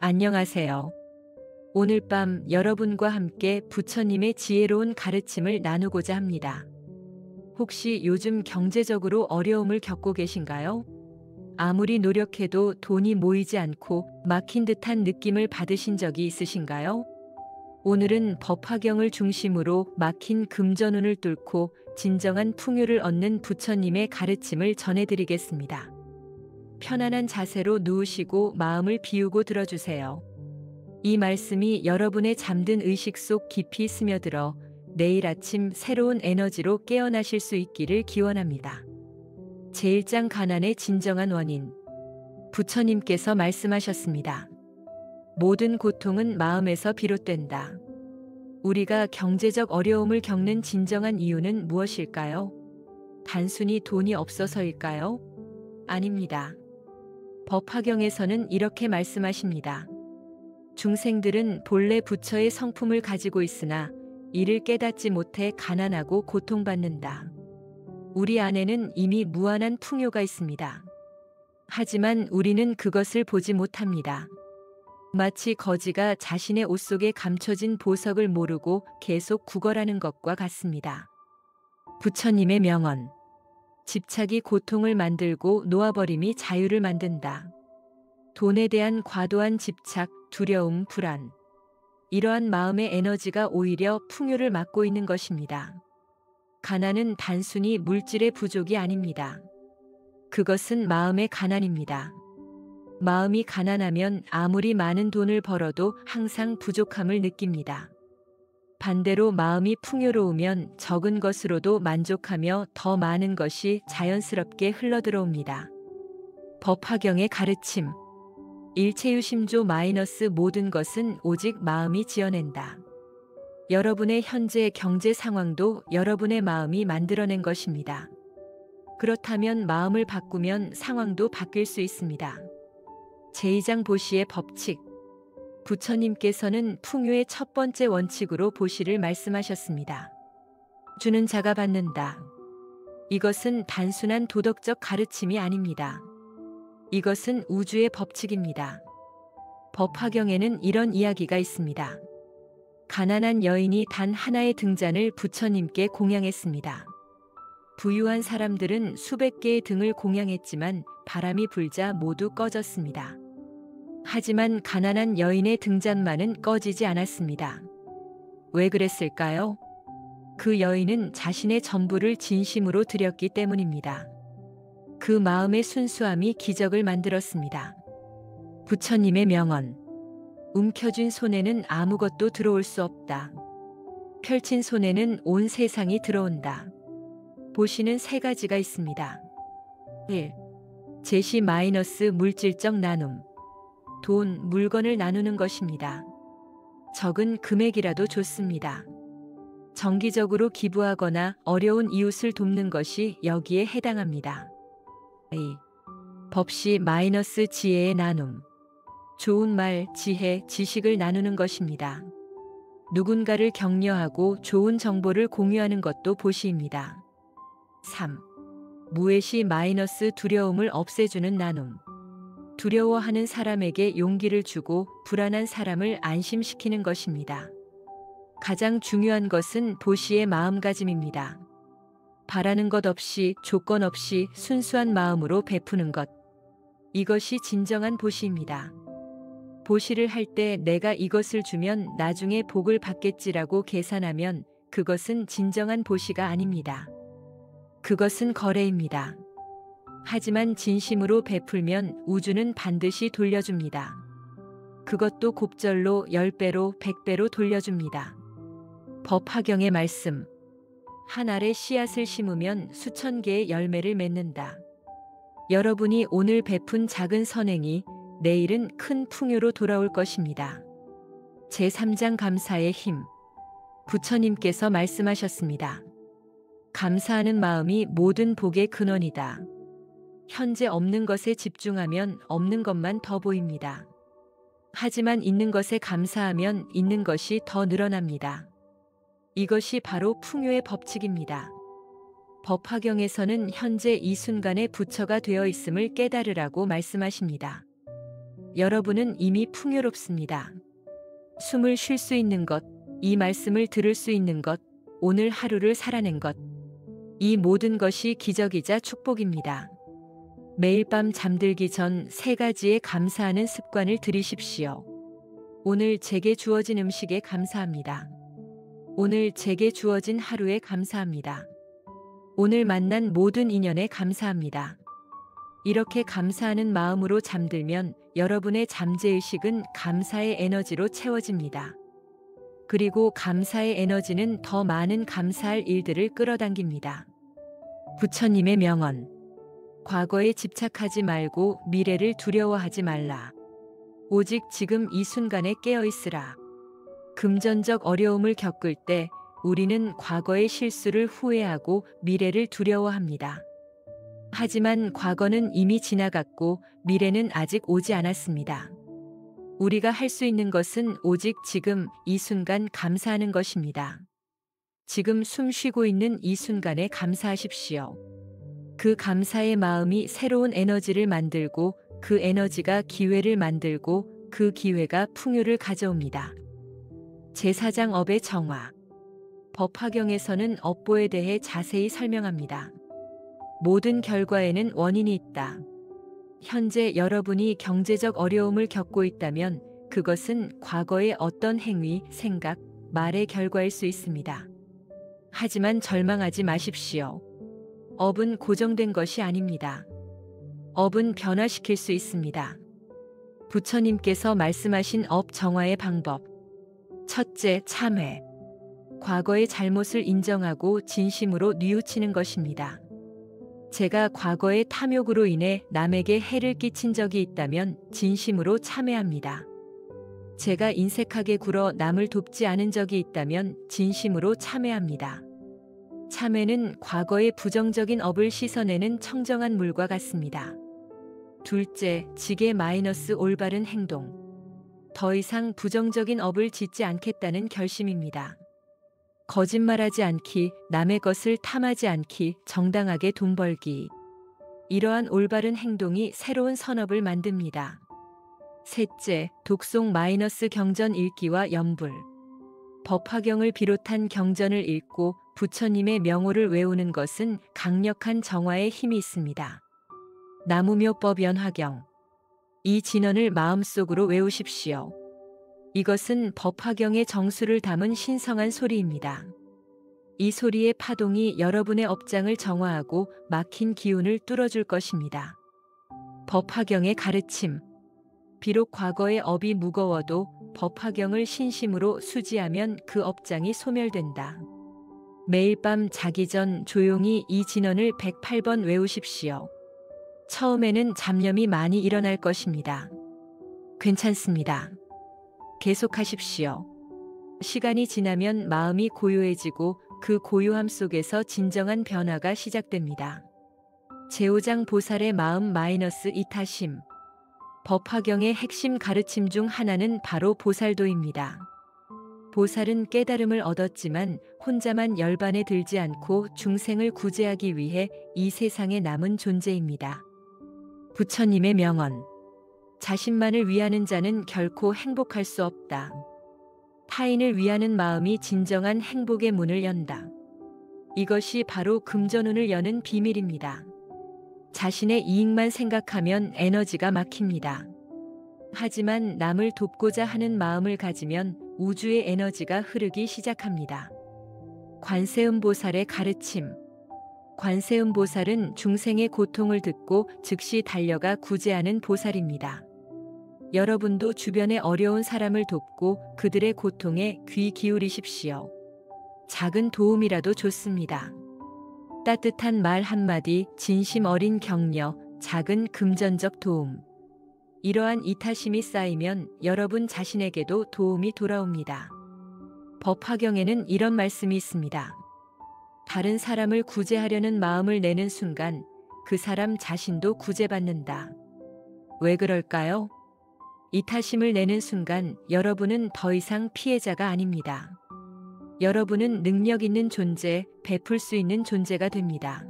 안녕하세요. 오늘 밤 여러분과 함께 부처님의 지혜로운 가르침을 나누고자 합니다. 혹시 요즘 경제적으로 어려움을 겪고 계신가요? 아무리 노력해도 돈이 모이지 않고 막힌 듯한 느낌을 받으신 적이 있으신가요? 오늘은 법화경을 중심으로 막힌 금전운을 뚫고 진정한 풍요를 얻는 부처님의 가르침을 전해드리겠습니다. 편안한 자세로 누우시고 마음을 비우고 들어주세요. 이 말씀이 여러분의 잠든 의식 속 깊이 스며들어 내일 아침 새로운 에너지로 깨어나실 수 있기를 기원합니다. 제1장 가난의 진정한 원인. 부처님께서 말씀하셨습니다. 모든 고통은 마음에서 비롯된다. 우리가 경제적 어려움을 겪는 진정한 이유는 무엇일까요? 단순히 돈이 없어서일까요? 아닙니다. 법화경에서는 이렇게 말씀하십니다. 중생들은 본래 부처의 성품을 가지고 있으나 이를 깨닫지 못해 가난하고 고통받는다. 우리 안에는 이미 무한한 풍요가 있습니다. 하지만 우리는 그것을 보지 못합니다. 마치 거지가 자신의 옷 속에 감춰진 보석을 모르고 계속 구걸하는 것과 같습니다. 부처님의 명언. 집착이 고통을 만들고 놓아버림이 자유를 만든다. 돈에 대한 과도한 집착, 두려움, 불안. 이러한 마음의 에너지가 오히려 풍요를 막고 있는 것입니다. 가난은 단순히 물질의 부족이 아닙니다. 그것은 마음의 가난입니다. 마음이 가난하면 아무리 많은 돈을 벌어도 항상 부족함을 느낍니다. 반대로 마음이 풍요로우면 적은 것으로도 만족하며 더 많은 것이 자연스럽게 흘러들어옵니다. 법화경의 가르침. 일체유심조 마이너스 모든 것은 오직 마음이 지어낸다. 여러분의 현재 경제 상황도 여러분의 마음이 만들어낸 것입니다. 그렇다면 마음을 바꾸면 상황도 바뀔 수 있습니다. 제2장 보시의 법칙. 부처님께서는 풍요의 첫 번째 원칙으로 보시를 말씀하셨습니다. 주는 자가 받는다. 이것은 단순한 도덕적 가르침이 아닙니다. 이것은 우주의 법칙입니다. 법화경에는 이런 이야기가 있습니다. 가난한 여인이 단 하나의 등잔을 부처님께 공양했습니다. 부유한 사람들은 수백 개의 등을 공양했지만 바람이 불자 모두 꺼졌습니다. 하지만 가난한 여인의 등잔만은 꺼지지 않았습니다. 왜 그랬을까요? 그 여인은 자신의 전부를 진심으로 드렸기 때문입니다. 그 마음의 순수함이 기적을 만들었습니다. 부처님의 명언. 움켜쥔 손에는 아무것도 들어올 수 없다. 펼친 손에는 온 세상이 들어온다. 보시는 세 가지가 있습니다. 1. 제시 마이너스 물질적 나눔. 돈, 물건을 나누는 것입니다. 적은 금액이라도 좋습니다. 정기적으로 기부하거나 어려운 이웃을 돕는 것이 여기에 해당합니다. 2. 법시 마이너스 지혜의 나눔. 좋은 말, 지혜, 지식을 나누는 것입니다. 누군가를 격려하고 좋은 정보를 공유하는 것도 보시입니다. 3. 무해시 마이너스 두려움을 없애주는 나눔. 두려워하는 사람에게 용기를 주고 불안한 사람을 안심시키는 것입니다. 가장 중요한 것은 보시의 마음가짐입니다. 바라는 것 없이 조건 없이 순수한 마음으로 베푸는 것. 이것이 진정한 보시입니다. 보시를 할 때 내가 이것을 주면 나중에 복을 받겠지라고 계산하면 그것은 진정한 보시가 아닙니다. 그것은 거래입니다. 하지만 진심으로 베풀면 우주는 반드시 돌려줍니다. 그것도 곱절로 10배로 100배로 돌려줍니다. 법화경의 말씀. 한 알의 씨앗을 심으면 수천 개의 열매를 맺는다. 여러분이 오늘 베푼 작은 선행이 내일은 큰 풍요로 돌아올 것입니다. 제3장 감사의 힘. 부처님께서 말씀하셨습니다. 감사하는 마음이 모든 복의 근원이다. 현재 없는 것에 집중하면 없는 것만 더 보입니다. 하지만 있는 것에 감사하면 있는 것이 더 늘어납니다. 이것이 바로 풍요의 법칙입니다. 법화경에서는 현재 이 순간에 부처가 되어 있음을 깨달으라고 말씀하십니다. 여러분은 이미 풍요롭습니다. 숨을 쉴 수 있는 것, 이 말씀을 들을 수 있는 것, 오늘 하루를 살아낸 것, 이 모든 것이 기적이자 축복입니다. 매일 밤 잠들기 전 3가지의 감사하는 습관을 들이십시오. 오늘 제게 주어진 음식에 감사합니다. 오늘 제게 주어진 하루에 감사합니다. 오늘 만난 모든 인연에 감사합니다. 이렇게 감사하는 마음으로 잠들면 여러분의 잠재의식은 감사의 에너지로 채워집니다. 그리고 감사의 에너지는 더 많은 감사할 일들을 끌어당깁니다. 부처님의 명언. 과거에 집착하지 말고 미래를 두려워하지 말라. 오직 지금 이 순간에 깨어 있으라. 금전적 어려움을 겪을 때 우리는 과거의 실수를 후회하고 미래를 두려워합니다. 하지만 과거는 이미 지나갔고 미래는 아직 오지 않았습니다. 우리가 할 수 있는 것은 오직 지금 이 순간 감사하는 것입니다. 지금 숨 쉬고 있는 이 순간에 감사하십시오. 그 감사의 마음이 새로운 에너지를 만들고 그 에너지가 기회를 만들고 그 기회가 풍요를 가져옵니다. 제4장 업의 정화. 법화경에서는 업보에 대해 자세히 설명합니다. 모든 결과에는 원인이 있다. 현재 여러분이 경제적 어려움을 겪고 있다면 그것은 과거의 어떤 행위, 생각, 말의 결과일 수 있습니다. 하지만 절망하지 마십시오. 업은 고정된 것이 아닙니다. 업은 변화시킬 수 있습니다. 부처님께서 말씀하신 업 정화의 방법. 첫째, 참회. 과거의 잘못을 인정하고 진심으로 뉘우치는 것입니다. 제가 과거의 탐욕으로 인해 남에게 해를 끼친 적이 있다면 진심으로 참회합니다. 제가 인색하게 굴어 남을 돕지 않은 적이 있다면 진심으로 참회합니다. 참회는 과거의 부정적인 업을 씻어내는 청정한 물과 같습니다. 둘째, 지게 마이너스 올바른 행동. 더 이상 부정적인 업을 짓지 않겠다는 결심입니다. 거짓말하지 않기, 남의 것을 탐하지 않기, 정당하게 돈 벌기. 이러한 올바른 행동이 새로운 선업을 만듭니다. 셋째, 독송 마이너스 경전 읽기와 염불. 법화경을 비롯한 경전을 읽고 부처님의 명호를 외우는 것은 강력한 정화의 힘이 있습니다. 나무묘법 연화경. 이 진언을 마음속으로 외우십시오. 이것은 법화경의 정수를 담은 신성한 소리입니다. 이 소리의 파동이 여러분의 업장을 정화하고 막힌 기운을 뚫어줄 것입니다. 법화경의 가르침. 비록 과거의 업이 무거워도 법화경을 신심으로 수지하면 그 업장이 소멸된다. 매일 밤 자기 전 조용히 이 진언을 108번 외우십시오. 처음에는 잡념이 많이 일어날 것입니다. 괜찮습니다. 계속하십시오. 시간이 지나면 마음이 고요해지고 그 고요함 속에서 진정한 변화가 시작됩니다. 제5장 보살의 마음 마이너스 이타심. 법화경의 핵심 가르침 중 하나는 바로 보살도입니다. 보살은 깨달음을 얻었지만 혼자만 열반에 들지 않고 중생을 구제하기 위해 이 세상에 남은 존재입니다. 부처님의 명언. 자신만을 위하는 자는 결코 행복할 수 없다. 타인을 위하는 마음이 진정한 행복의 문을 연다. 이것이 바로 금전운을 여는 비밀입니다. 자신의 이익만 생각하면 에너지가 막힙니다. 하지만 남을 돕고자 하는 마음을 가지면 우주의 에너지가 흐르기 시작합니다. 관세음보살의 가르침. 관세음보살은 중생의 고통을 듣고 즉시 달려가 구제하는 보살입니다. 여러분도 주변에 어려운 사람을 돕고 그들의 고통에 귀 기울이십시오. 작은 도움이라도 좋습니다. 따뜻한 말 한마디, 진심 어린 격려, 작은 금전적 도움. 이러한 이타심이 쌓이면 여러분 자신에게도 도움이 돌아옵니다. 법화경에는 이런 말씀이 있습니다. 다른 사람을 구제하려는 마음을 내는 순간 그 사람 자신도 구제받는다. 왜 그럴까요? 이타심을 내는 순간 여러분은 더 이상 피해자가 아닙니다. 여러분은 능력 있는 존재, 베풀 수 있는 존재가 됩니다.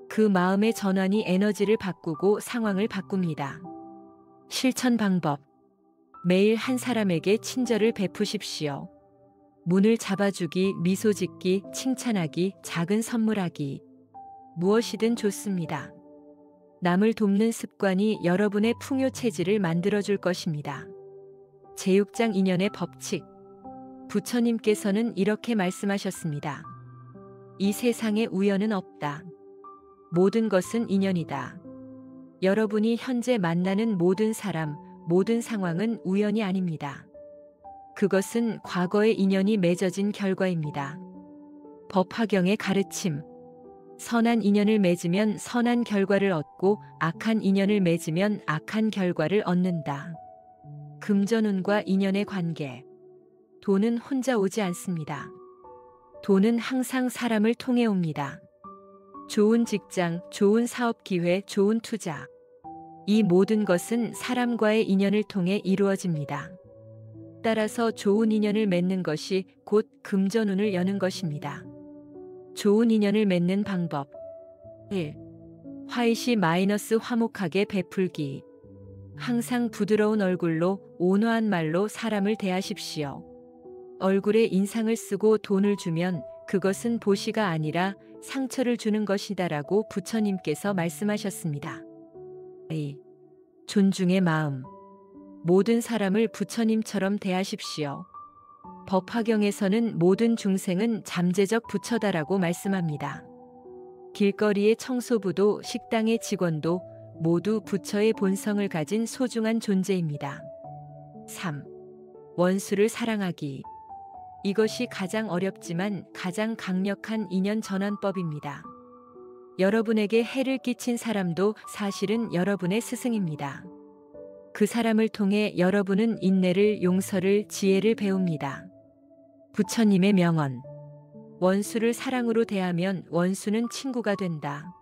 그 마음의 전환이 에너지를 바꾸고 상황을 바꿉니다. 실천 방법. 매일 한 사람에게 친절을 베푸십시오. 문을 잡아주기, 미소 짓기, 칭찬하기, 작은 선물하기. 무엇이든 좋습니다. 남을 돕는 습관이 여러분의 풍요 체질을 만들어줄 것입니다. 제육장 인연의 법칙. 부처님께서는 이렇게 말씀하셨습니다. 이 세상에 우연은 없다. 모든 것은 인연이다. 여러분이 현재 만나는 모든 사람, 모든 상황은 우연이 아닙니다. 그것은 과거의 인연이 맺어진 결과입니다. 법화경의 가르침. 선한 인연을 맺으면 선한 결과를 얻고 악한 인연을 맺으면 악한 결과를 얻는다. 금전운과 인연의 관계. 돈은 혼자 오지 않습니다. 돈은 항상 사람을 통해 옵니다. 좋은 직장, 좋은 사업 기회, 좋은 투자. 이 모든 것은 사람과의 인연을 통해 이루어집니다. 따라서 좋은 인연을 맺는 것이 곧 금전운을 여는 것입니다. 좋은 인연을 맺는 방법. 1. 화이시 마이너스 화목하게 베풀기. 항상 부드러운 얼굴로 온화한 말로 사람을 대하십시오. 얼굴에 인상을 쓰고 돈을 주면 그것은 보시가 아니라 상처를 주는 것이다라고 부처님께서 말씀하셨습니다. 2. 존중의 마음. 모든 사람을 부처님처럼 대하십시오. 법화경에서는 모든 중생은 잠재적 부처다라고 말씀합니다. 길거리의 청소부도 식당의 직원도 모두 부처의 본성을 가진 소중한 존재입니다. 3. 원수를 사랑하기. 이것이 가장 어렵지만 가장 강력한 인연 전환법입니다. 여러분에게 해를 끼친 사람도 사실은 여러분의 스승입니다. 그 사람을 통해 여러분은 인내를, 용서를, 지혜를 배웁니다. 부처님의 명언. 원수를 사랑으로 대하면 원수는 친구가 된다.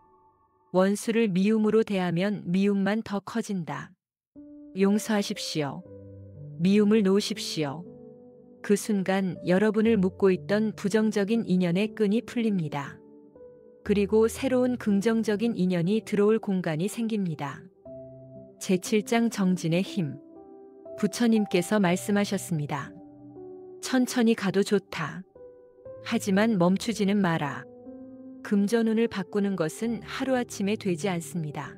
원수를 미움으로 대하면 미움만 더 커진다. 용서하십시오. 미움을 놓으십시오. 그 순간 여러분을 묶고 있던 부정적인 인연의 끈이 풀립니다. 그리고 새로운 긍정적인 인연이 들어올 공간이 생깁니다. 제7장 정진의 힘. 부처님께서 말씀하셨습니다. 천천히 가도 좋다. 하지만 멈추지는 마라. 금전운을 바꾸는 것은 하루아침에 되지 않습니다.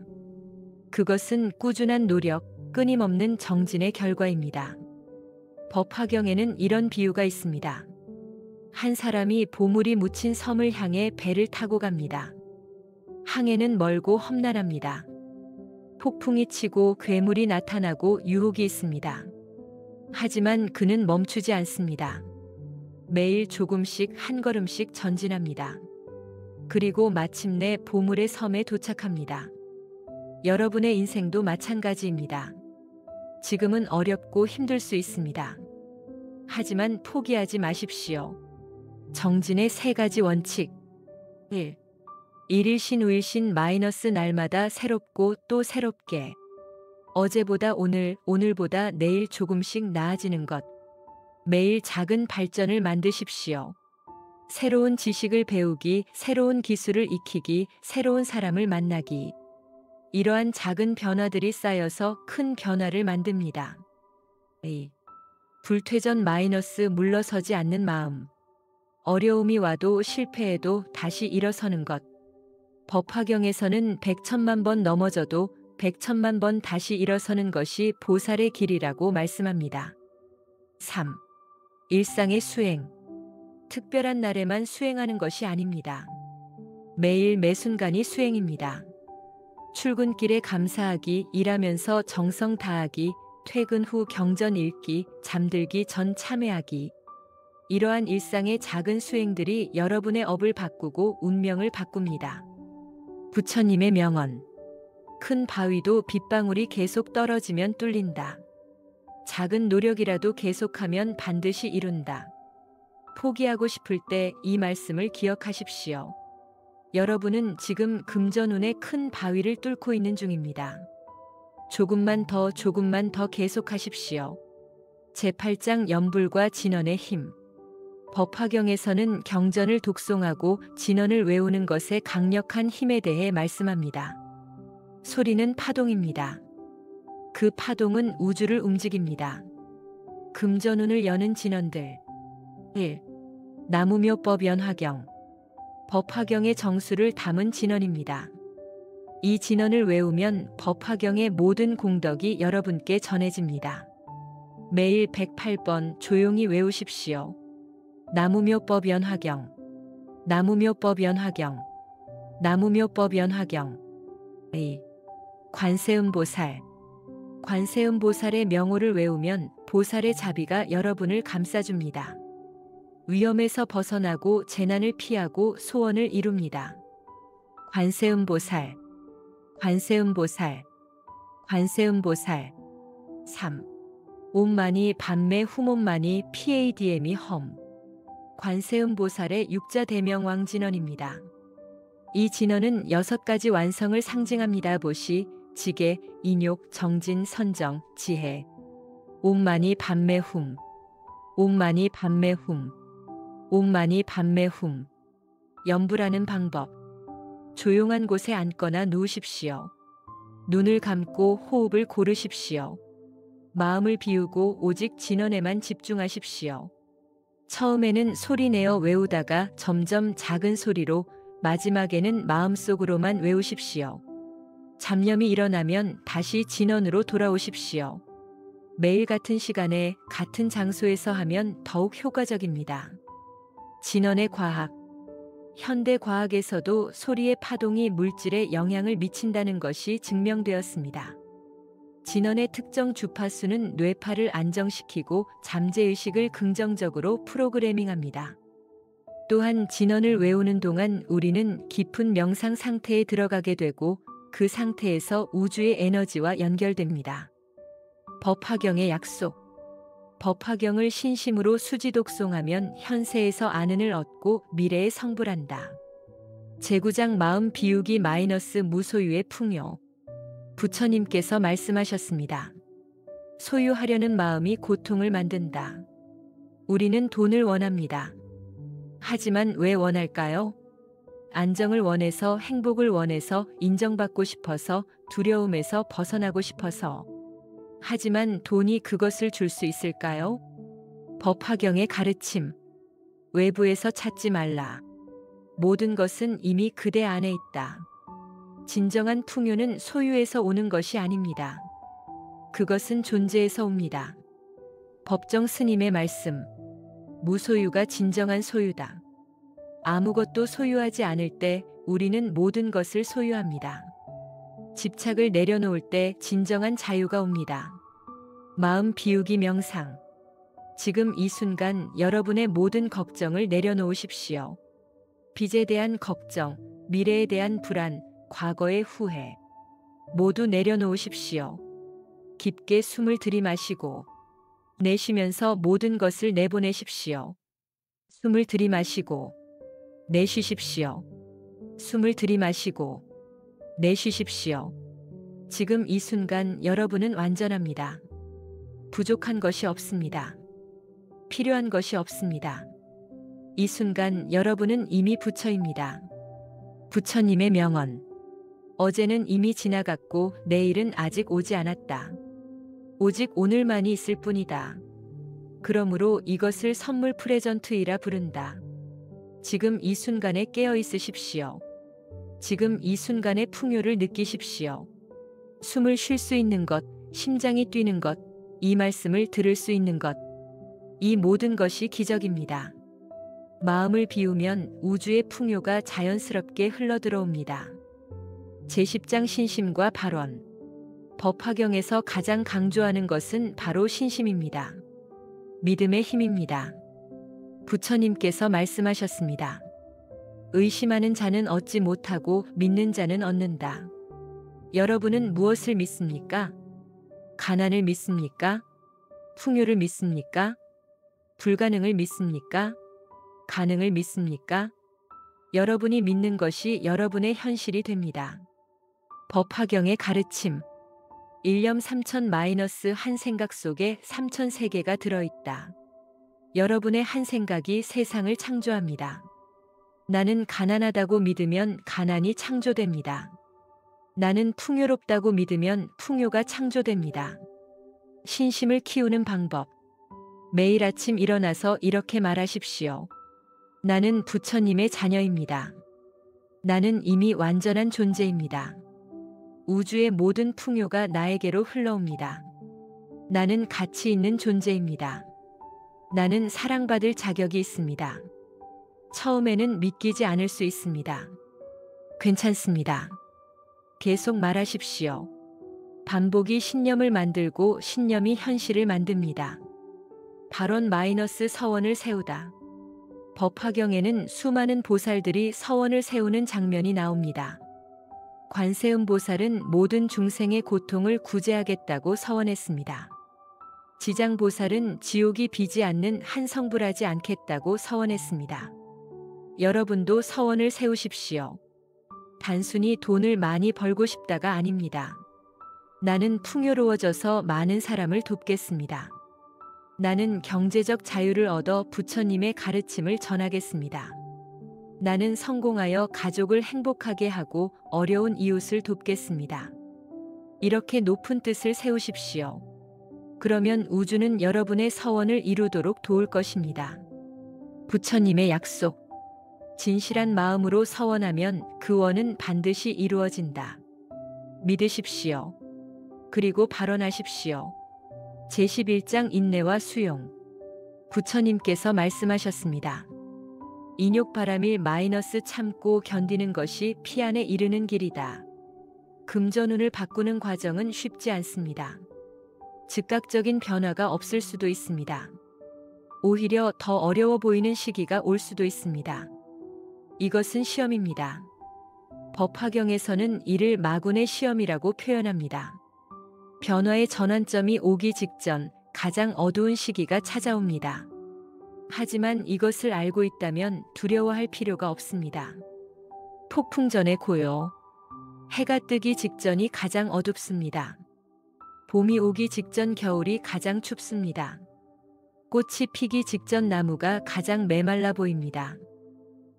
그것은 꾸준한 노력, 끊임없는 정진의 결과입니다. 법화경에는 이런 비유가 있습니다. 한 사람이 보물이 묻힌 섬을 향해 배를 타고 갑니다. 항해는 멀고 험난합니다. 폭풍이 치고 괴물이 나타나고 유혹이 있습니다. 하지만 그는 멈추지 않습니다. 매일 조금씩 한 걸음씩 전진합니다. 그리고 마침내 보물의 섬에 도착합니다. 여러분의 인생도 마찬가지입니다. 지금은 어렵고 힘들 수 있습니다. 하지만 포기하지 마십시오. 정진의 3가지 원칙. 1. 일일신 우일신 마이너스 날마다 새롭고 또 새롭게. 어제보다 오늘, 오늘보다 내일 조금씩 나아지는 것. 매일 작은 발전을 만드십시오. 새로운 지식을 배우기, 새로운 기술을 익히기, 새로운 사람을 만나기. 이러한 작은 변화들이 쌓여서 큰 변화를 만듭니다. 2. 불퇴전 마이너스 물러서지 않는 마음. 어려움이 와도 실패해도 다시 일어서는 것. 법화경에서는 100,000만 번 넘어져도 100,000만 번 다시 일어서는 것이 보살의 길이라고 말씀합니다. 3. 일상의 수행. 특별한 날에만 수행하는 것이 아닙니다. 매일 매순간이 수행입니다. 출근길에 감사하기, 일하면서 정성 다하기, 퇴근 후 경전 읽기, 잠들기 전 참회하기. 이러한 일상의 작은 수행들이 여러분의 업을 바꾸고 운명을 바꿉니다. 부처님의 명언. 큰 바위도 빗방울이 계속 떨어지면 뚫린다. 작은 노력이라도 계속하면 반드시 이룬다. 포기하고 싶을 때 이 말씀을 기억하십시오. 여러분은 지금 금전운의 큰 바위를 뚫고 있는 중입니다. 조금만 더 계속하십시오. 제8장 연불과 진언의 힘. 법화경에서는 경전을 독송하고 진언을 외우는 것의 강력한 힘에 대해 말씀합니다. 소리는 파동입니다. 그 파동은 우주를 움직입니다. 금전운을 여는 진원들. 1. 나무묘법 연화경. 법화경의 정수를 담은 진원입니다. 이 진원을 외우면 법화경의 모든 공덕이 여러분께 전해집니다. 매일 108번 조용히 외우십시오. 나무묘법 연화경. 나무묘법 연화경. 나무묘법 연화경. 2. 관세음보살. 관세음보살의 명호를 외우면 보살의 자비가 여러분을 감싸줍니다. 위험에서 벗어나고 재난을 피하고 소원을 이룹니다. 관세음보살. 관세음보살. 관세음보살. 3. 옴마니 밤매 후몬마니 PADM이 험. 관세음보살의 육자 대명왕 진원입니다. 이 진원은 6가지 완성을 상징합니다. 보시, 지계, 인욕, 정진, 선정, 지혜. 옴마니 밤매 훔. 옴마니 밤매 훔. 옴마니 밤매 훔. 염불하는 방법. 조용한 곳에 앉거나 누우십시오. 눈을 감고 호흡을 고르십시오. 마음을 비우고 오직 진원에만 집중하십시오. 처음에는 소리내어 외우다가 점점 작은 소리로, 마지막에는 마음속으로만 외우십시오. 잡념이 일어나면 다시 진원으로 돌아오십시오. 매일 같은 시간에 같은 장소에서 하면 더욱 효과적입니다. 진원의 과학. 현대 과학에서도 소리의 파동이 물질에 영향을 미친다는 것이 증명되었습니다. 진원의 특정 주파수는 뇌파를 안정시키고 잠재의식을 긍정적으로 프로그래밍합니다. 또한 진원을 외우는 동안 우리는 깊은 명상 상태에 들어가게 되고 그 상태에서 우주의 에너지와 연결됩니다. 법화경의 약속. 법화경을 신심으로 수지독송하면 현세에서 안은을 얻고 미래에 성불한다. 제구장 마음 비우기 마이너스 무소유의 풍요. 부처님께서 말씀하셨습니다. 소유하려는 마음이 고통을 만든다. 우리는 돈을 원합니다. 하지만 왜 원할까요? 안정을 원해서, 행복을 원해서, 인정받고 싶어서, 두려움에서 벗어나고 싶어서. 하지만 돈이 그것을 줄 수 있을까요? 법화경의 가르침. 외부에서 찾지 말라. 모든 것은 이미 그대 안에 있다. 진정한 풍요는 소유에서 오는 것이 아닙니다. 그것은 존재에서 옵니다. 법정 스님의 말씀. 무소유가 진정한 소유다. 아무것도 소유하지 않을 때 우리는 모든 것을 소유합니다. 집착을 내려놓을 때 진정한 자유가 옵니다. 마음 비우기 명상. 지금 이 순간 여러분의 모든 걱정을 내려놓으십시오. 빚에 대한 걱정, 미래에 대한 불안, 과거의 후회. 모두 내려놓으십시오. 깊게 숨을 들이마시고 내쉬면서 모든 것을 내보내십시오. 숨을 들이마시고 내쉬십시오. 숨을 들이마시고 내쉬십시오. 지금 이 순간 여러분은 완전합니다. 부족한 것이 없습니다. 필요한 것이 없습니다. 이 순간 여러분은 이미 부처입니다. 부처님의 명언. 어제는 이미 지나갔고 내일은 아직 오지 않았다. 오직 오늘만이 있을 뿐이다. 그러므로 이것을 선물 프레전트이라 부른다. 지금 이 순간에 깨어 있으십시오. 지금 이 순간의 풍요를 느끼십시오. 숨을 쉴 수 있는 것, 심장이 뛰는 것, 이 말씀을 들을 수 있는 것. 이 모든 것이 기적입니다. 마음을 비우면 우주의 풍요가 자연스럽게 흘러들어옵니다. 제10장 신심과 발원. 법화경에서 가장 강조하는 것은 바로 신심입니다. 믿음의 힘입니다. 부처님께서 말씀하셨습니다. 의심하는 자는 얻지 못하고 믿는 자는 얻는다. 여러분은 무엇을 믿습니까? 가난을 믿습니까? 풍요를 믿습니까? 불가능을 믿습니까? 가능을 믿습니까? 여러분이 믿는 것이 여러분의 현실이 됩니다. 법화경의 가르침. 일념 3000-1 생각 속에 3000세계가 들어있다. 여러분의 한 생각이 세상을 창조합니다. 나는 가난하다고 믿으면 가난이 창조됩니다. 나는 풍요롭다고 믿으면 풍요가 창조됩니다. 신심을 키우는 방법. 매일 아침 일어나서 이렇게 말하십시오. 나는 부처님의 자녀입니다. 나는 이미 완전한 존재입니다. 우주의 모든 풍요가 나에게로 흘러옵니다. 나는 가치 있는 존재입니다. 나는 사랑받을 자격이 있습니다. 처음에는 믿기지 않을 수 있습니다. 괜찮습니다. 계속 말하십시오. 반복이 신념을 만들고 신념이 현실을 만듭니다. 발원 마이너스 서원을 세우다. 법화경에는 수많은 보살들이 서원을 세우는 장면이 나옵니다. 관세음 보살은 모든 중생의 고통을 구제하겠다고 서원했습니다. 지장 보살은 지옥이 비지 않는 한성불하지 않겠다고 서원했습니다. 여러분도 서원을 세우십시오. 단순히 돈을 많이 벌고 싶다가 아닙니다. 나는 풍요로워져서 많은 사람을 돕겠습니다. 나는 경제적 자유를 얻어 부처님의 가르침을 전하겠습니다. 나는 성공하여 가족을 행복하게 하고 어려운 이웃을 돕겠습니다. 이렇게 높은 뜻을 세우십시오. 그러면 우주는 여러분의 서원을 이루도록 도울 것입니다. 부처님의 약속. 진실한 마음으로 서원하면 그 원은 반드시 이루어진다. 믿으십시오. 그리고 발언하십시오. 제11장 인내와 수용. 부처님께서 말씀하셨습니다. 인욕바람일 마이너스 참고 견디는 것이 피안에 이르는 길이다. 금전운을 바꾸는 과정은 쉽지 않습니다. 즉각적인 변화가 없을 수도 있습니다. 오히려 더 어려워 보이는 시기가 올 수도 있습니다. 이것은 시험입니다. 법화경에서는 이를 마군의 시험이라고 표현합니다. 변화의 전환점이 오기 직전 가장 어두운 시기가 찾아옵니다. 하지만 이것을 알고 있다면 두려워할 필요가 없습니다. 폭풍 전의 고요. 해가 뜨기 직전이 가장 어둡습니다. 봄이 오기 직전 겨울이 가장 춥습니다. 꽃이 피기 직전 나무가 가장 메말라 보입니다.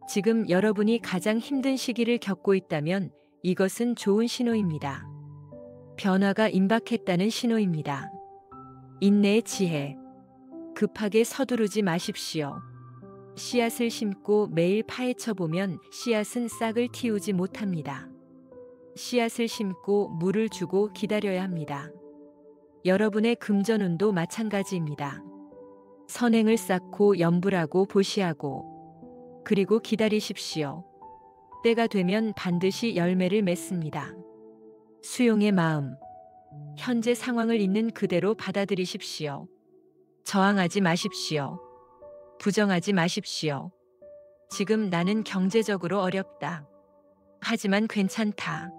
지금 여러분이 가장 힘든 시기를 겪고 있다면 이것은 좋은 신호입니다. 변화가 임박했다는 신호입니다. 인내의 지혜. 급하게 서두르지 마십시오. 씨앗을 심고 매일 파헤쳐 보면 씨앗은 싹을 틔우지 못합니다. 씨앗을 심고 물을 주고 기다려야 합니다. 여러분의 금전운도 마찬가지입니다. 선행을 쌓고 염불하고 보시하고 그리고 기다리십시오. 때가 되면 반드시 열매를 맺습니다. 수용의 마음. 현재 상황을 있는 그대로 받아들이십시오. 저항하지 마십시오. 부정하지 마십시오. 지금 나는 경제적으로 어렵다. 하지만 괜찮다.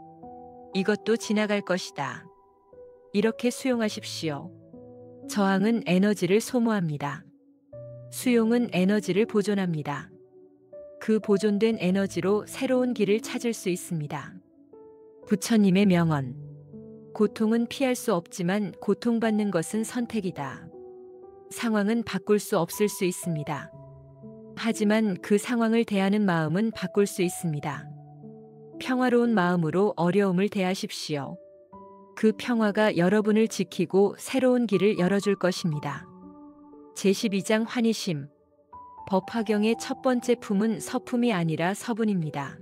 이것도 지나갈 것이다. 이렇게 수용하십시오. 저항은 에너지를 소모합니다. 수용은 에너지를 보존합니다. 그 보존된 에너지로 새로운 길을 찾을 수 있습니다. 부처님의 명언. 고통은 피할 수 없지만 고통받는 것은 선택이다. 상황은 바꿀 수 없을 수 있습니다. 하지만 그 상황을 대하는 마음은 바꿀 수 있습니다. 평화로운 마음으로 어려움을 대하십시오. 그 평화가 여러분을 지키고 새로운 길을 열어줄 것입니다. 제12장 환희심. 법화경의 첫 번째 품은 서품이 아니라 서분입니다.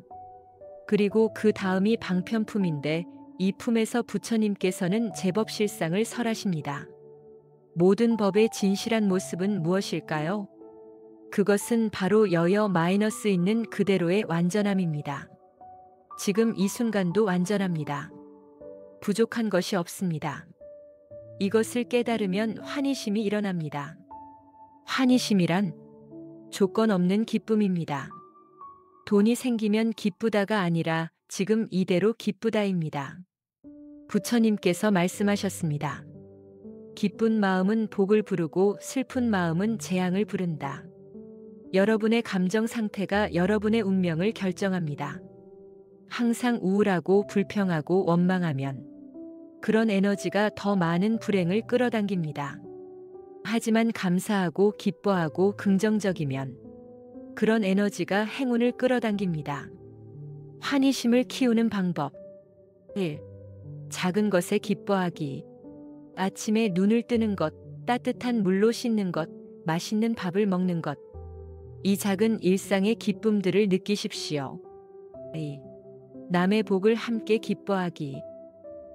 그리고 그 다음이 방편품인데 이 품에서 부처님께서는 제법실상을 설하십니다. 모든 법의 진실한 모습은 무엇일까요? 그것은 바로 여여 마이너스 있는 그대로의 완전함입니다. 지금 이 순간도 완전합니다. 부족한 것이 없습니다. 이것을 깨달으면 환희심이 일어납니다. 환희심이란 조건 없는 기쁨입니다. 돈이 생기면 기쁘다가 아니라 지금 이대로 기쁘다입니다. 부처님께서 말씀하셨습니다. 기쁜 마음은 복을 부르고 슬픈 마음은 재앙을 부른다. 여러분의 감정 상태가 여러분의 운명을 결정합니다. 항상 우울하고 불평하고 원망하면 그런 에너지가 더 많은 불행을 끌어당깁니다. 하지만 감사하고 기뻐하고 긍정적이면 그런 에너지가 행운을 끌어당깁니다. 환희심을 키우는 방법. 1. 작은 것에 기뻐하기. 아침에 눈을 뜨는 것, 따뜻한 물로 씻는 것, 맛있는 밥을 먹는 것. 이 작은 일상의 기쁨들을 느끼십시오. 2. 남의 복을 함께 기뻐하기.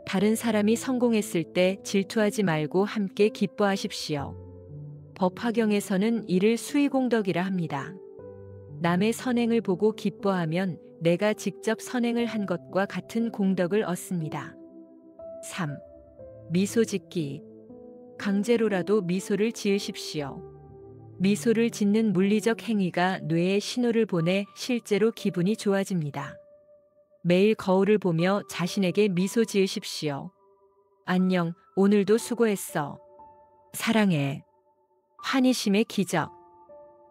다른 사람이 성공했을 때 질투하지 말고 함께 기뻐하십시오. 법화경에서는 이를 수의공덕이라 합니다. 남의 선행을 보고 기뻐하면 내가 직접 선행을 한 것과 같은 공덕을 얻습니다. 3. 미소 짓기. 강제로라도 미소를 지으십시오. 미소를 짓는 물리적 행위가 뇌에 신호를 보내 실제로 기분이 좋아집니다. 매일 거울을 보며 자신에게 미소 지으십시오. 안녕, 오늘도 수고했어. 사랑해. 환희심의 기적.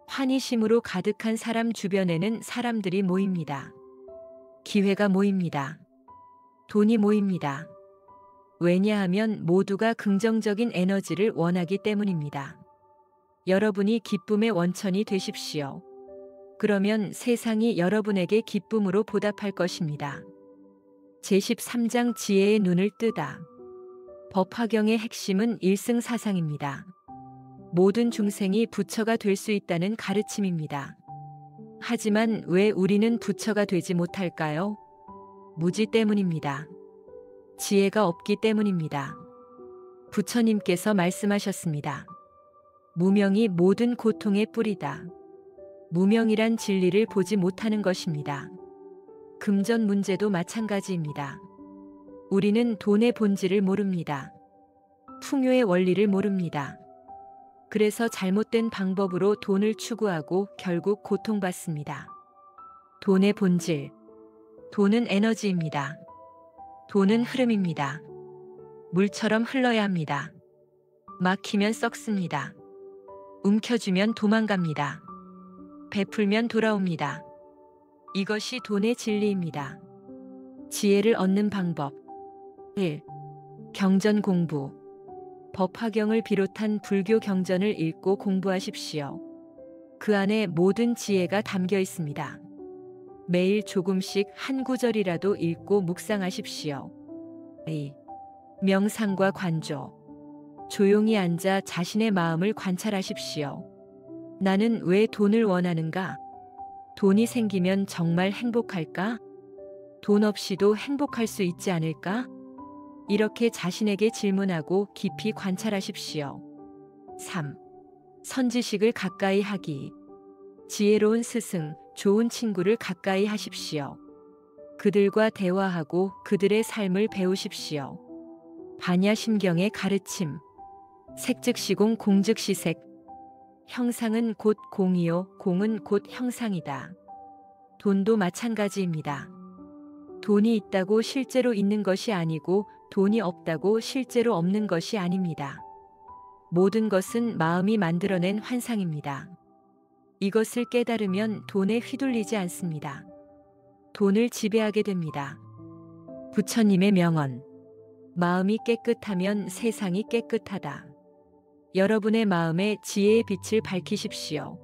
환희심으로 가득한 사람 주변에는 사람들이 모입니다. 기회가 모입니다. 돈이 모입니다. 왜냐하면 모두가 긍정적인 에너지를 원하기 때문입니다. 여러분이 기쁨의 원천이 되십시오. 그러면 세상이 여러분에게 기쁨으로 보답할 것입니다. 제13장 지혜의 눈을 뜨다. 법화경의 핵심은 일승사상입니다. 모든 중생이 부처가 될 수 있다는 가르침입니다. 하지만 왜 우리는 부처가 되지 못할까요? 무지 때문입니다. 지혜가 없기 때문입니다. 부처님께서 말씀하셨습니다. 무명이 모든 고통의 뿌리다. 무명이란 진리를 보지 못하는 것입니다. 금전 문제도 마찬가지입니다. 우리는 돈의 본질을 모릅니다. 풍요의 원리를 모릅니다. 그래서 잘못된 방법으로 돈을 추구하고 결국 고통받습니다. 돈의 본질. 돈은 에너지입니다. 돈은 흐름입니다. 물처럼 흘러야 합니다. 막히면 썩습니다. 움켜쥐면 도망갑니다. 베풀면 돌아옵니다. 이것이 돈의 진리입니다. 지혜를 얻는 방법. 1. 경전 공부. 법화경을 비롯한 불교 경전을 읽고 공부하십시오. 그 안에 모든 지혜가 담겨 있습니다. 매일 조금씩 한 구절이라도 읽고 묵상하십시오. 2. 명상과 관조. 조용히 앉아 자신의 마음을 관찰하십시오. 나는 왜 돈을 원하는가? 돈이 생기면 정말 행복할까? 돈 없이도 행복할 수 있지 않을까? 이렇게 자신에게 질문하고 깊이 관찰하십시오. 3. 선지식을 가까이 하기. 지혜로운 스승, 좋은 친구를 가까이 하십시오. 그들과 대화하고 그들의 삶을 배우십시오. 반야심경의 가르침. 색즉시공 공즉시색. 형상은 곧 공이요, 공은 곧 형상이다. 돈도 마찬가지입니다. 돈이 있다고 실제로 있는 것이 아니고 돈이 없다고 실제로 없는 것이 아닙니다. 모든 것은 마음이 만들어낸 환상입니다. 이것을 깨달으면 돈에 휘둘리지 않습니다. 돈을 지배하게 됩니다. 부처님의 명언. 마음이 깨끗하면 세상이 깨끗하다. 여러분의 마음에 지혜의 빛을 밝히십시오.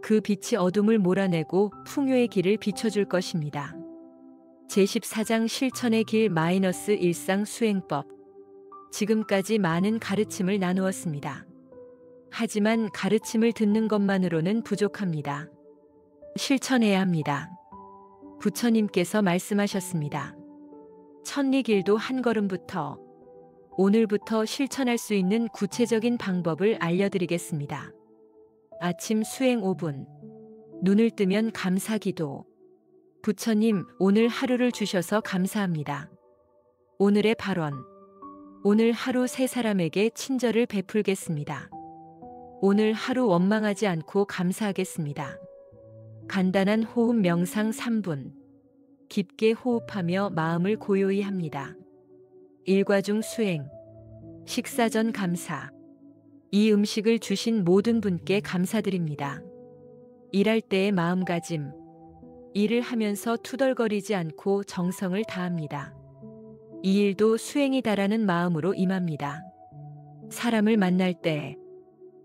그 빛이 어둠을 몰아내고 풍요의 길을 비춰줄 것입니다. 제14장 실천의 길 -일상 수행법. 지금까지 많은 가르침을 나누었습니다. 하지만 가르침을 듣는 것만으로는 부족합니다. 실천해야 합니다. 부처님께서 말씀하셨습니다. 천리길도 한 걸음부터. 오늘부터 실천할 수 있는 구체적인 방법을 알려드리겠습니다. 아침 수행 5분. 눈을 뜨면 감사기도. 부처님, 오늘 하루를 주셔서 감사합니다. 오늘의 발언. 오늘 하루 세 사람에게 친절을 베풀겠습니다. 오늘 하루 원망하지 않고 감사하겠습니다. 간단한 호흡 명상 3분. 깊게 호흡하며 마음을 고요히 합니다. 일과 중 수행. 식사 전 감사. 이 음식을 주신 모든 분께 감사드립니다. 일할 때의 마음가짐. 일을 하면서 투덜거리지 않고 정성을 다합니다. 이 일도 수행이다라는 마음으로 임합니다. 사람을 만날 때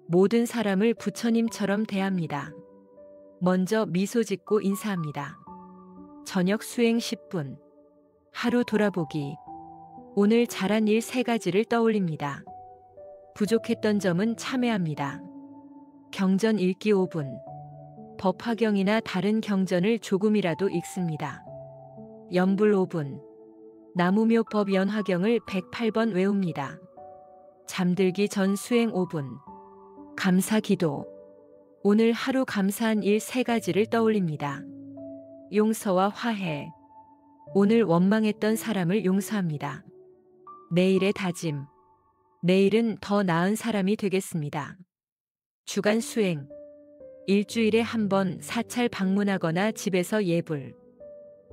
모든 사람을 부처님처럼 대합니다. 먼저 미소 짓고 인사합니다. 저녁 수행 10분. 하루 돌아보기. 오늘 잘한 일 3가지를 떠올립니다. 부족했던 점은 참회합니다. 경전 읽기 5분. 법화경이나 다른 경전을 조금이라도 읽습니다. 염불 5분. 나무묘법 연화경을 108번 외웁니다. 잠들기 전 수행 5분. 감사 기도. 오늘 하루 감사한 일 3가지를 떠올립니다. 용서와 화해. 오늘 원망했던 사람을 용서합니다. 내일의 다짐. 내일은 더 나은 사람이 되겠습니다. 주간 수행. 일주일에 한 번 사찰 방문하거나 집에서 예불.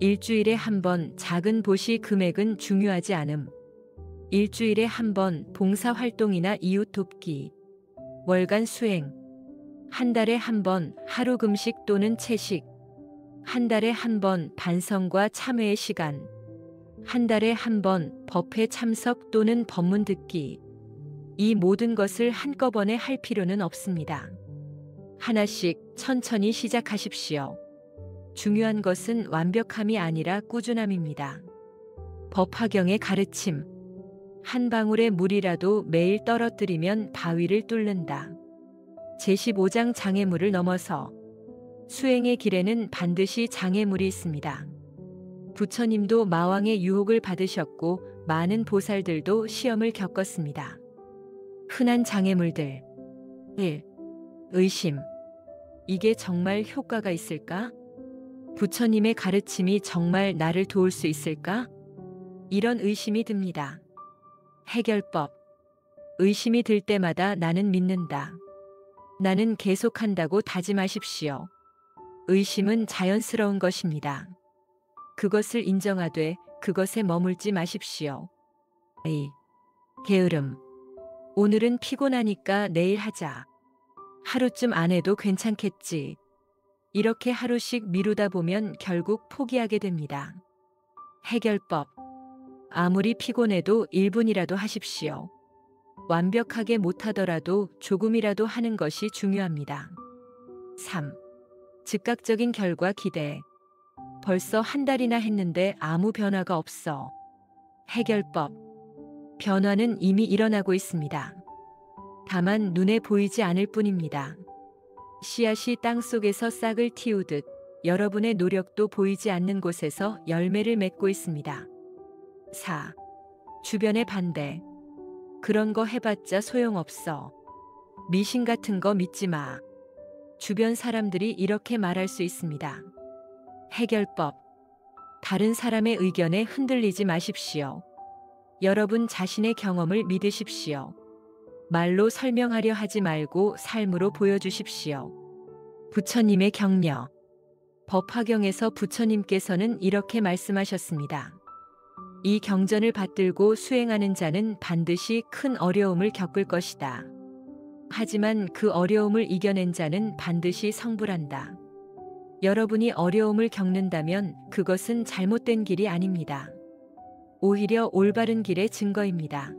일주일에 한 번 작은 보시 금액은 중요하지 않음. 일주일에 한 번 봉사활동이나 이웃 돕기. 월간 수행. 한 달에 한 번 하루 금식 또는 채식. 한 달에 한 번 반성과 참회의 시간. 한 달에 한 번 법회 참석 또는 법문 듣기. 이 모든 것을 한꺼번에 할 필요는 없습니다. 하나씩 천천히 시작하십시오. 중요한 것은 완벽함이 아니라 꾸준함입니다. 법화경의 가르침. 한 방울의 물이라도 매일 떨어뜨리면 바위를 뚫는다. 제15장 장애물을 넘어서. 수행의 길에는 반드시 장애물이 있습니다. 부처님도 마왕의 유혹을 받으셨고 많은 보살들도 시험을 겪었습니다. 흔한 장애물들. 1. 의심. 이게 정말 효과가 있을까? 부처님의 가르침이 정말 나를 도울 수 있을까? 이런 의심이 듭니다. 해결법. 의심이 들 때마다 나는 믿는다. 나는 계속한다고 다짐하십시오. 의심은 자연스러운 것입니다. 그것을 인정하되 그것에 머물지 마십시오. 2. 게으름. 오늘은 피곤하니까 내일 하자. 하루쯤 안 해도 괜찮겠지. 이렇게 하루씩 미루다 보면 결국 포기하게 됩니다. 해결법. 아무리 피곤해도 1분이라도 하십시오. 완벽하게 못하더라도 조금이라도 하는 것이 중요합니다. 3. 즉각적인 결과 기대. 벌써 한 달이나 했는데 아무 변화가 없어. 해결법. 변화는 이미 일어나고 있습니다. 다만 눈에 보이지 않을 뿐입니다. 씨앗이 땅속에서 싹을 틔우듯 여러분의 노력도 보이지 않는 곳에서 열매를 맺고 있습니다. 4. 주변의 반대. 그런 거 해봤자 소용없어. 미신 같은 거 믿지 마. 주변 사람들이 이렇게 말할 수 있습니다. 해결법. 다른 사람의 의견에 흔들리지 마십시오. 여러분 자신의 경험을 믿으십시오. 말로 설명하려 하지 말고 삶으로 보여주십시오. 부처님의 격려. 법화경에서 부처님께서는 이렇게 말씀하셨습니다. 이 경전을 받들고 수행하는 자는 반드시 큰 어려움을 겪을 것이다. 하지만 그 어려움을 이겨낸 자는 반드시 성불한다. 여러분이 어려움을 겪는다면 그것은 잘못된 길이 아닙니다. 오히려 올바른 길의 증거입니다.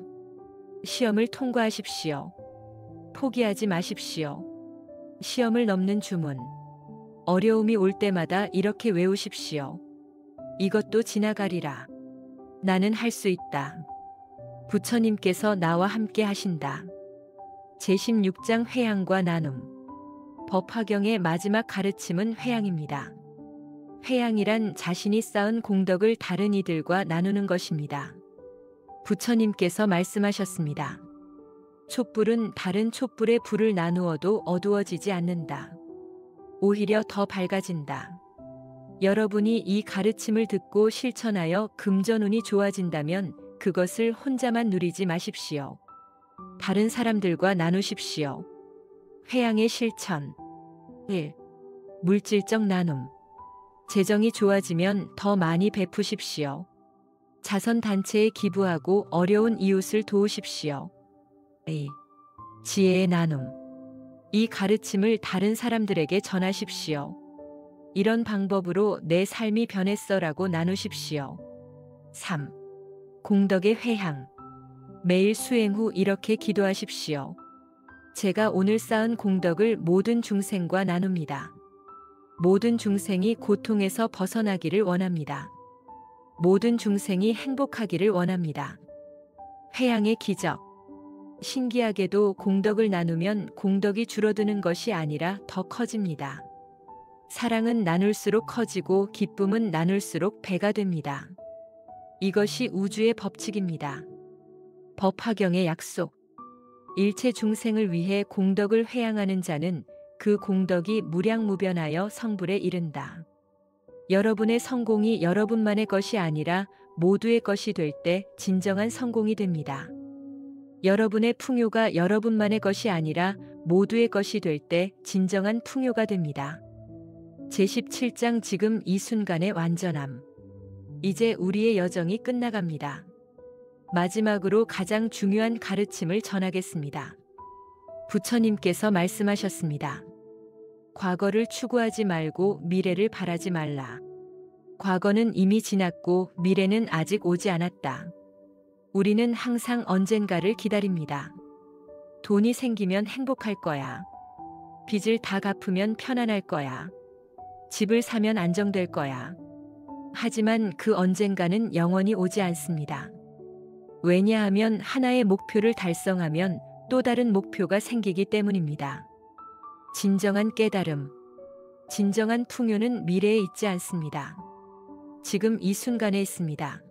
시험을 통과하십시오. 포기하지 마십시오. 시험을 넘는 주문. 어려움이 올 때마다 이렇게 외우십시오. 이것도 지나가리라. 나는 할 수 있다. 부처님께서 나와 함께 하신다. 제16장 회양과 나눔. 법화경의 마지막 가르침은 회양입니다. 회양이란 자신이 쌓은 공덕을 다른 이들과 나누는 것입니다. 부처님께서 말씀하셨습니다. 촛불은 다른 촛불의 불을 나누어도 어두워지지 않는다. 오히려 더 밝아진다. 여러분이 이 가르침을 듣고 실천하여 금전운이 좋아진다면 그것을 혼자만 누리지 마십시오. 다른 사람들과 나누십시오. 회양의 실천. 1. 물질적 나눔. 재정이 좋아지면 더 많이 베푸십시오. 자선단체에 기부하고 어려운 이웃을 도우십시오. 2. 지혜의 나눔. 이 가르침을 다른 사람들에게 전하십시오. 이런 방법으로 내 삶이 변했어라고 나누십시오. 3. 공덕의 회향. 매일 수행 후 이렇게 기도하십시오. 제가 오늘 쌓은 공덕을 모든 중생과 나눕니다. 모든 중생이 고통에서 벗어나기를 원합니다. 모든 중생이 행복하기를 원합니다. 회양의 기적. 신기하게도 공덕을 나누면 공덕이 줄어드는 것이 아니라 더 커집니다. 사랑은 나눌수록 커지고 기쁨은 나눌수록 배가 됩니다. 이것이 우주의 법칙입니다. 법화경의 약속. 일체 중생을 위해 공덕을 회양하는 자는 그 공덕이 무량무변하여 성불에 이른다. 여러분의 성공이 여러분만의 것이 아니라 모두의 것이 될 때 진정한 성공이 됩니다. 여러분의 풍요가 여러분만의 것이 아니라 모두의 것이 될 때 진정한 풍요가 됩니다. 제17장 지금 이 순간의 완전함. 이제 우리의 여정이 끝나갑니다. 마지막으로 가장 중요한 가르침을 전하겠습니다. 부처님께서 말씀하셨습니다. 과거를 추구하지 말고 미래를 바라지 말라. 과거는 이미 지났고 미래는 아직 오지 않았다. 우리는 항상 언젠가를 기다립니다. 돈이 생기면 행복할 거야. 빚을 다 갚으면 편안할 거야. 집을 사면 안정될 거야. 하지만 그 언젠가는 영원히 오지 않습니다. 왜냐하면 하나의 목표를 달성하면 또 다른 목표가 생기기 때문입니다. 진정한 깨달음, 진정한 풍요는 미래에 있지 않습니다. 지금 이 순간에 있습니다.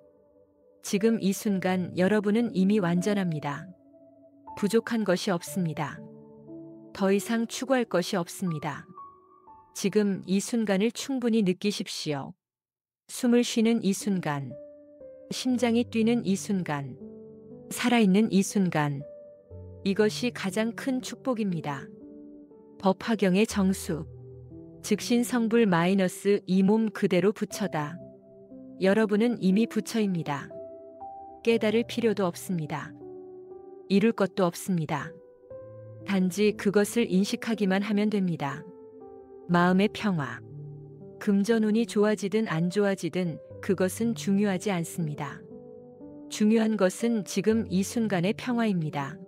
지금 이 순간 여러분은 이미 완전합니다. 부족한 것이 없습니다. 더 이상 추구할 것이 없습니다. 지금 이 순간을 충분히 느끼십시오. 숨을 쉬는 이 순간, 심장이 뛰는 이 순간, 살아있는 이 순간, 이것이 가장 큰 축복입니다. 법화경의 정수. 즉신성불 마이너스 이 몸 그대로 부처다. 여러분은 이미 부처입니다. 깨달을 필요도 없습니다. 이룰 것도 없습니다. 단지 그것을 인식하기만 하면 됩니다. 마음의 평화. 금전운이 좋아지든 안 좋아지든 그것은 중요하지 않습니다. 중요한 것은 지금 이 순간의 평화입니다.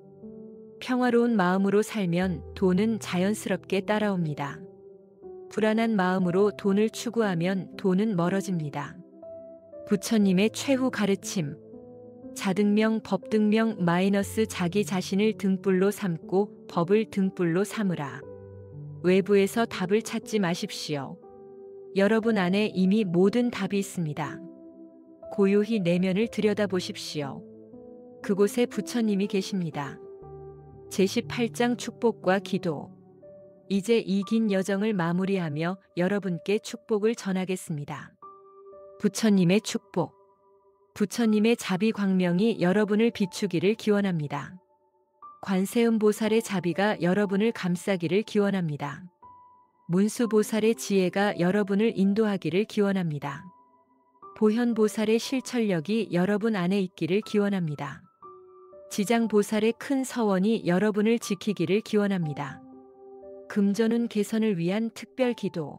평화로운 마음으로 살면 돈은 자연스럽게 따라옵니다. 불안한 마음으로 돈을 추구하면 돈은 멀어집니다. 부처님의 최후 가르침. 자등명 법등명 마이너스 자기 자신을 등불로 삼고 법을 등불로 삼으라. 외부에서 답을 찾지 마십시오. 여러분 안에 이미 모든 답이 있습니다. 고요히 내면을 들여다보십시오. 그곳에 부처님이 계십니다. 제18장 축복과 기도. 이제 이 긴 여정을 마무리하며 여러분께 축복을 전하겠습니다. 부처님의 축복. 부처님의 자비 광명이 여러분을 비추기를 기원합니다. 관세음보살의 자비가 여러분을 감싸기를 기원합니다. 문수보살의 지혜가 여러분을 인도하기를 기원합니다. 보현보살의 실천력이 여러분 안에 있기를 기원합니다. 지장보살의 큰 서원이 여러분을 지키기를 기원합니다. 금전운 개선을 위한 특별 기도.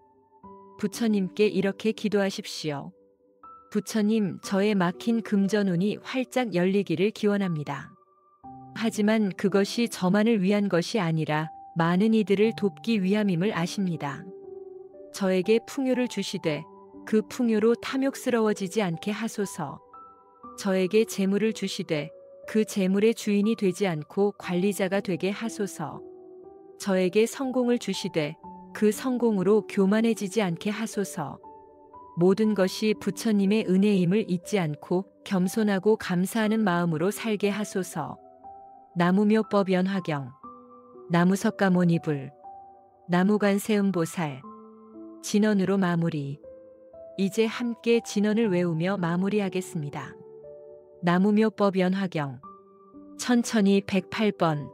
부처님께 이렇게 기도하십시오. 부처님, 저의 막힌 금전운이 활짝 열리기를 기원합니다. 하지만 그것이 저만을 위한 것이 아니라 많은 이들을 돕기 위함임을 아십니다. 저에게 풍요를 주시되 그 풍요로 탐욕스러워지지 않게 하소서. 저에게 재물을 주시되 그 재물의 주인이 되지 않고 관리자가 되게 하소서. 저에게 성공을 주시되 그 성공으로 교만해지지 않게 하소서. 모든 것이 부처님의 은혜임을 잊지 않고 겸손하고 감사하는 마음으로 살게 하소서. 나무묘법연화경. 나무석가모니불. 나무관세음보살. 진언으로 마무리. 이제 함께 진언을 외우며 마무리하겠습니다. 나무묘법연화경. 천천히 108번.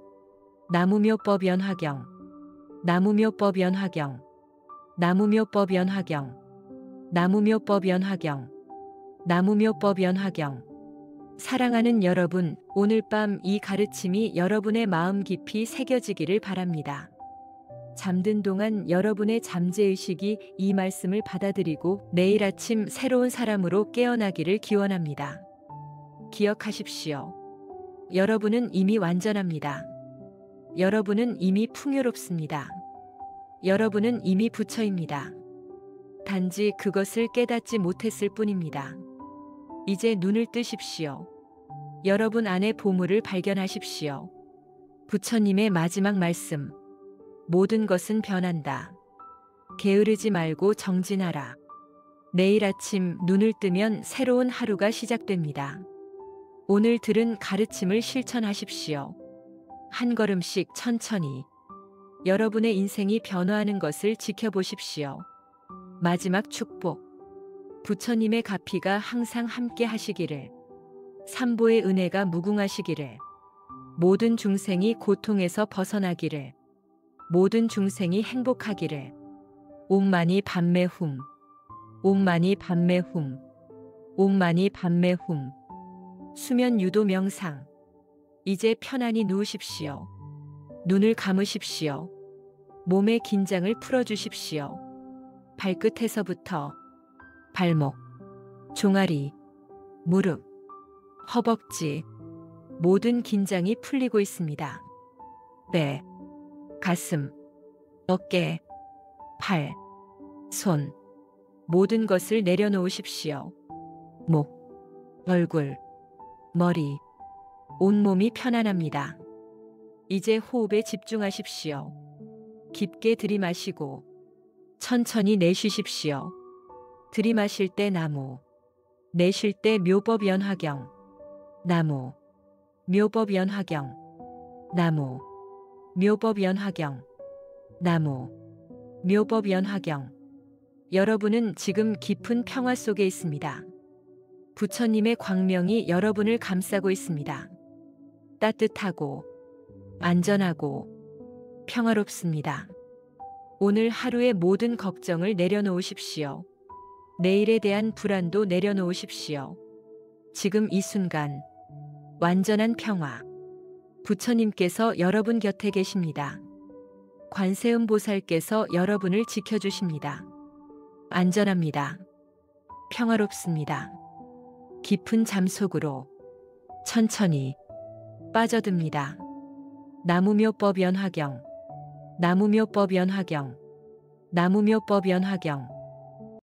나무묘법연화경. 나무묘법연화경. 나무묘법연화경. 나무묘법연화경. 나무묘법연화경. 사랑하는 여러분, 오늘 밤 이 가르침이 여러분의 마음 깊이 새겨지기를 바랍니다. 잠든 동안 여러분의 잠재의식이 이 말씀을 받아들이고 내일 아침 새로운 사람으로 깨어나기를 기원합니다. 기억하십시오. 여러분은 이미 완전합니다. 여러분은 이미 풍요롭습니다. 여러분은 이미 부처입니다. 단지 그것을 깨닫지 못했을 뿐입니다. 이제 눈을 뜨십시오. 여러분 안에 보물을 발견하십시오. 부처님의 마지막 말씀. 모든 것은 변한다. 게으르지 말고 정진하라. 내일 아침 눈을 뜨면 새로운 하루가 시작됩니다. 오늘 들은 가르침을 실천하십시오. 한 걸음씩 천천히 여러분의 인생이 변화하는 것을 지켜보십시오. 마지막 축복. 부처님의 가피가 항상 함께 하시기를. 삼보의 은혜가 무궁하시기를. 모든 중생이 고통에서 벗어나기를. 모든 중생이 행복하기를. 옴마니 밤매 훔. 옴마니 밤매 훔. 옴마니 밤매 훔. 수면 유도 명상. 이제 편안히 누우십시오. 눈을 감으십시오. 몸의 긴장을 풀어주십시오. 발끝에서부터 발목, 종아리, 무릎, 허벅지, 모든 긴장이 풀리고 있습니다. 배, 가슴, 어깨, 팔, 손, 모든 것을 내려놓으십시오. 목, 얼굴, 머리, 온몸이 편안합니다. 이제 호흡에 집중하십시오. 깊게 들이마시고 천천히 내쉬십시오. 들이마실 때 나무, 내쉴 때 묘법 연화경. 나무, 묘법 연화경. 나무, 묘법 연화경. 나무, 묘법 연화경. 여러분은 지금 깊은 평화 속에 있습니다. 부처님의 광명이 여러분을 감싸고 있습니다. 따뜻하고 안전하고 평화롭습니다. 오늘 하루의 모든 걱정을 내려놓으십시오. 내일에 대한 불안도 내려놓으십시오. 지금 이 순간 완전한 평화. 부처님께서 여러분 곁에 계십니다. 관세음보살께서 여러분을 지켜주십니다. 안전합니다. 평화롭습니다. 깊은 잠 속으로 천천히 빠져듭니다. 나무묘법 연화경. 나무묘법 연화경. 나무묘법 연화경.